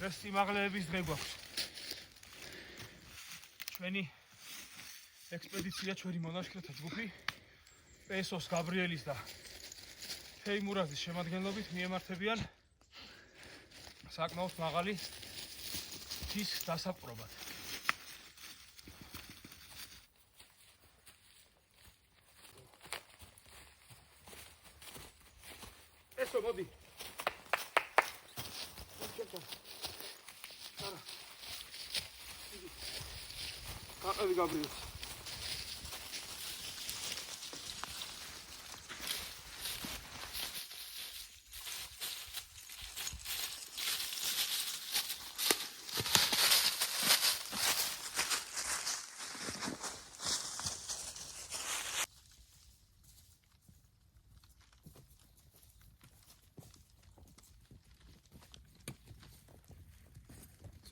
დღეს სიმაღლეების დღე გვაქვს. ჩვენი ექსპედიცია, ჩვენი მონაშქრეთა ჯგუფი პესოს, გაბრიელის და თეიმურაზის შემადგენლობით მიემართებიან საკმაოდ მაღალი მთის დასაპყრობად. ესო მოდი. გაყევი გაბრიელს.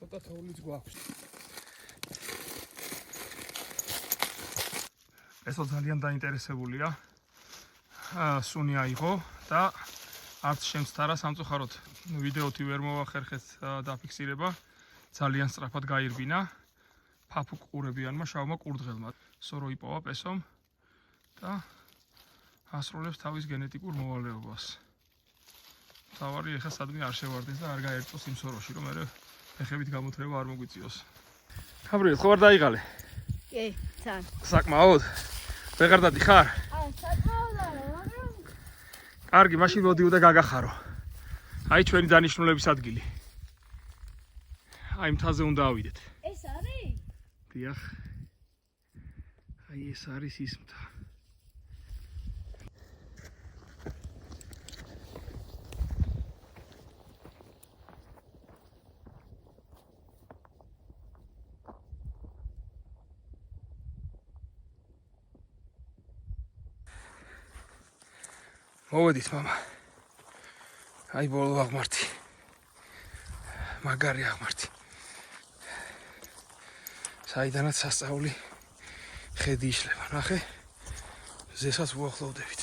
ცოტა თოვლიც გვაქვს. ესო ძალიან დაინტერესებულია. სუნი აიღო და არც შემცთარა სამწუხაროდ ვიდეოთი ვერ მოვახერხეთ დაფიქსირება. ძალიან სწრაფად გაირბინა ფაფუკ ყურებიანმა შავმა ყურდღელმა. სორო იპოვა პესომ და ასრულებს თავის გენეტიკურ მოვალეობას. თავარი ეხა სადმე არ შევარდეს და არ გაერწოს იმ სოროში, რომ მე ფეხებით გამოთრევა არ მოგვიწიოს. გაბრიელ, ხო არ დაიღალე? კი, თან. საკმაოდ. ვეღარ დადიხარ? საკმაოდ არა, მაგრამ კარგი, მაშინ მოდიო და გაგახარო. აი ჩვენი დანიშნულების ადგილი. აი მთაზე უნდა ავიდეთ. ეს არის? დიახ. აი ეს არის ის მთა. მოვედით მამა. აი ბოლო აღმართი. მაგარი აღმართი. საიდანაც სასწაული ხედი იშლება, ნახე. ზესაც უახლოვდებით.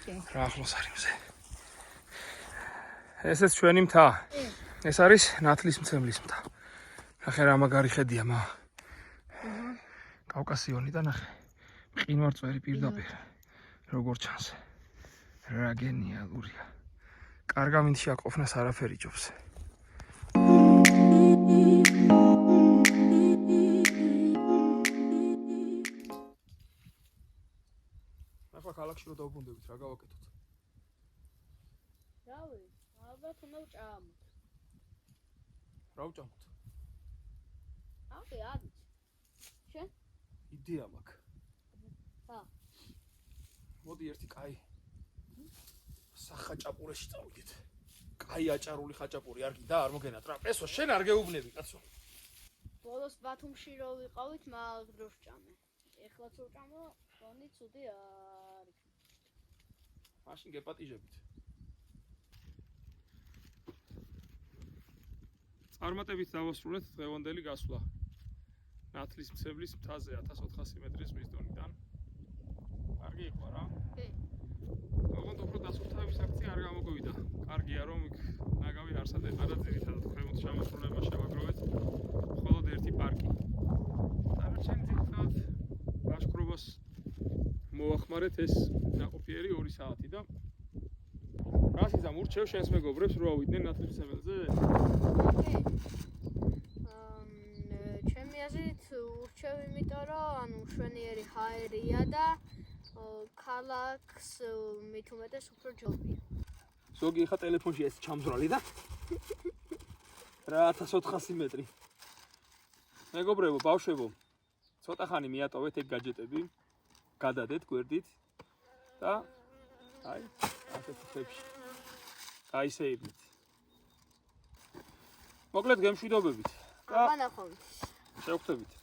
რა ახლოს არის მზე. ესეც ჩვენი მთა. ეს არის ნათლისმცემლის მთა. ნახე რა მაგარი ხედია მა. კავკასიონი და ნახე. მყინვარწვერი პირდაპირ. როგორ ჩანს. რა გენიალურია. კარგ ამინდში აკოფნას არაფერი ჯობს. ახლა ქალაქში რო დავუბრუნდებით, რა გავაკეთოთ? რავი, ალბათ უნდა ვჭამოთ. რა ვჭამოთ? რავი, არის. შენ? იდეა მაქვს. ხა. მოდი ერთი კაი სახაჭაპურეში წავიდეთ. კაი აჭარული ხაჭაპური არ გინდა, არ მოგენატრა. ესო შენ არ გეუბნები, კაცო. ბოლოს ბათუმში რო ვიყავით, მაგ დროს ვჭამე. ეხლაც ვჭამო, გონი ცუდი არ იქნება. მაშინ გეპატიჟებით. წარმატებით დავასრულეთ დღევანდელი გასვლა. ნათლისმცემლის მთაზე 1400 მეტრის მისდონიდან. კარგი იყო რა? კი. ოღონდ უფრო დასუფთავების აქცია არ გამოგვივიდა. კარგია რომ იქ ნაგავი არსად ეყარა ძირითადად ქვემოთ შემოსულება შევაგროვეთ. მხოლოდ ერთი პარკი. დანარჩენი ძირითადად ლაშქრობას მოახმარეთ ეს ნაყოფიერი 2 საათი და რას იზამ ურჩევ შენს მეგობრებს რო ავიდნენ ნათლისმცემელზე? კი. ჩემი აზრით ურჩევ იმიტომ რომ ანუ მშვენიერი ჰაერია და ქალაქს მით უმეტეს უფრო ჯობია. ზოგი ხა ტელეფონში ეს ჩამძვრალი და რა 1400 მეტრი. მეგობრებო, ბავშვებო, ცოტა ხანი მიატოვეთ ეგ გაჯეტები, გადადეთ გვერდით და აი ასეთ ხებში. გაისეირნით. მოკლედ გემშვიდობებით. აბანახოთ. შევხვდებით.